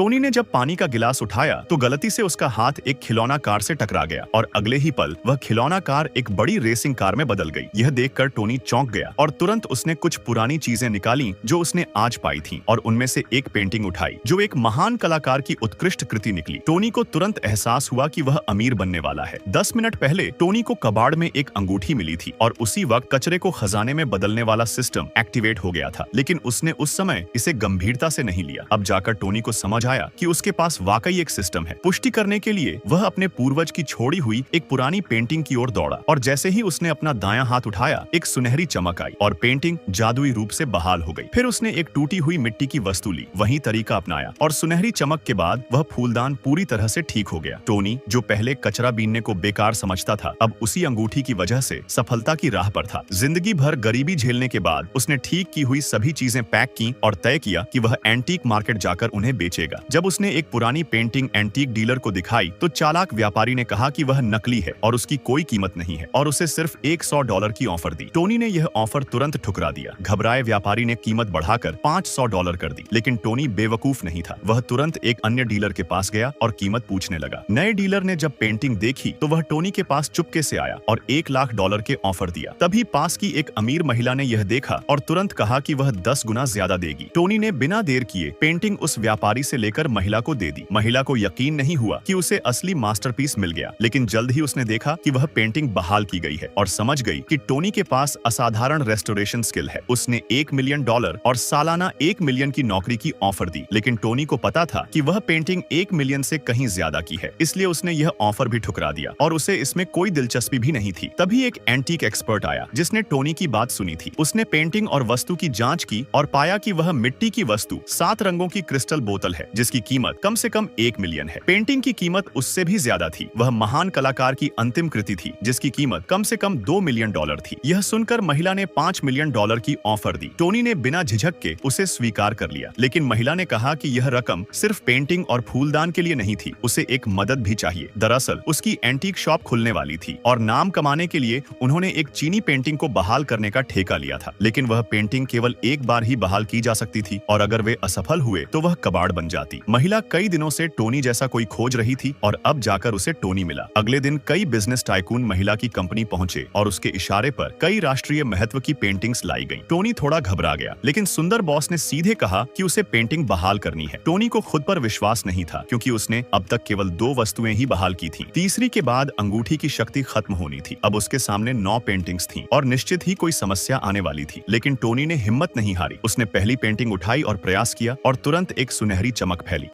Tony ने जब पानी का गिलास उठाया तो गलती से उसका हाथ एक खिलौना कार से टकरा गया और अगले ही पल वह खिलौना कार एक बड़ी रेसिंग कार में बदल गई। यह देखकर टोनी चौंक गया और तुरंत उसने कुछ पुरानी चीजें निकाली जो उसने आज पाई थी और उनमें से एक पेंटिंग उठाई जो एक महान कलाकार की उत्कृष्ट कृति निकली। टोनी को तुरंत एहसास हुआ कि वह अमीर बनने वाला है। 10 मिनट पहले टोनी को कबाड़ में एक अंगूठी मिली थी और उसी वक्त कचरे को खजाने में बदलने वाला सिस्टम एक्टिवेट हो गया था, लेकिन उसने उस समय इसे गंभीरता से नहीं लिया। अब जाकर टोनी को समझ आया कि उसके पास वाकई एक सिस्टम है। पुष्टि करने के लिए वह अपने पूर्वज की छोड़ी हुई एक पुरानी पेंटिंग की ओर दौड़ा और जैसे ही उसने अपना दायां हाथ उठाया एक सुनहरी चमक आई और पेंटिंग जादुई रूप से बहाल हो गई। फिर उसने एक टूटी हुई मिट्टी की वस्तु ली, वही तरीका अपनाया और सुनहरी चमक के बाद वह फूलदान पूरी तरह से ठीक हो गया। टोनी जो पहले कचरा बीनने को बेकार समझता था, अब उसी अंगूठी की वजह से सफलता की राह पर था। जिंदगी भर गरीबी झेलने के बाद उसने ठीक की हुई सभी चीजें पैक की और तय किया कि वह एंटीक मार्केट जाकर उन्हें बेचेगा। जब उसने एक पुरानी पेंटिंग एंटीक डीलर को दिखाई तो चालाक व्यापारी ने कहा कि वह नकली है और उसकी कोई कीमत नहीं है और उसे सिर्फ $100 की ऑफर दी। टोनी ने यह ऑफर तुरंत ठुकरा दिया। घबराए व्यापारी ने कीमत बढ़ाकर $500 कर दी, लेकिन टोनी बेवकूफ नहीं था। वह तुरंत एक अन्य डीलर के पास गया और कीमत पूछने लगा। नए डीलर ने जब पेंटिंग देखी तो वह टोनी के पास चुपके से आया और $1,00,000 के ऑफर दिया। तभी पास की एक अमीर महिला ने यह देखा और तुरंत कहा कि वह 10 गुना ज्यादा देगी। टोनी ने बिना देर किए पेंटिंग उस व्यापारी से लेकर महिला को दे दी। महिला को यकीन नहीं हुआ कि उसे असली मास्टरपीस मिल गया, लेकिन जल्द ही उसने देखा कि वह पेंटिंग बहाल की गई है और समझ गई कि टोनी के पास असाधारण रेस्टोरेशन स्किल है। उसने $1 मिलियन और सालाना $1 मिलियन की नौकरी की ऑफर दी, लेकिन टोनी को पता था कि वह पेंटिंग $1 मिलियन से कहीं ज्यादा की है, इसलिए उसने यह ऑफर भी ठुकरा दिया और उसे इसमें कोई दिलचस्पी भी नहीं थी। तभी एक एंटीक एक्सपर्ट आया जिसने टोनी की बात सुनी थी। उसने पेंटिंग और वस्तु की जांच की और पाया कि वह मिट्टी की वस्तु 7 रंगों की क्रिस्टल बोतल है जिसकी कीमत कम से कम $1 मिलियन है। पेंटिंग की कीमत उससे भी ज्यादा थी। वह महान कलाकार की अंतिम कृति थी जिसकी कीमत कम से कम $2 मिलियन थी। यह सुनकर महिला ने $5 मिलियन की ऑफर दी। टोनी ने बिना झिझक के उसे स्वीकार कर लिया, लेकिन महिला ने कहा कि यह रकम सिर्फ पेंटिंग और फूलदान के लिए नहीं थी, उसे एक मदद भी चाहिए। दरअसल उसकी एंटीक शॉप खुलने वाली थी और नाम कमाने के लिए उन्होंने एक चीनी पेंटिंग को बहाल करने का ठेका लिया था, लेकिन वह पेंटिंग केवल एक बार ही बहाल की जा सकती थी और अगर वे असफल हुए तो वह कबाड़ बन जाती। महिला कई दिनों से टोनी जैसा कोई खोज रही थी और अब जाकर उसे टोनी मिला। अगले दिन कई बिजनेस टाइकून महिला की कंपनी पहुंचे और उसके इशारे पर कई राष्ट्रीय महत्व की पेंटिंग्स लाई गईं। टोनी थोड़ा घबरा गया, लेकिन सुंदर बॉस ने सीधे कहा कि उसे पेंटिंग बहाल करनी है। टोनी को खुद पर विश्वास नहीं था क्योंकि उसने अब तक केवल 2 वस्तुएं ही बहाल की थी। तीसरी के बाद अंगूठी की शक्ति खत्म होनी थी। अब उसके सामने 9 पेंटिंग्स थीं और निश्चित ही कोई समस्या आने वाली थी, लेकिन टोनी ने हिम्मत नहीं हारी। उसने पहली पेंटिंग उठाई और प्रयास किया और तुरंत एक सुनहरी चमक फैली।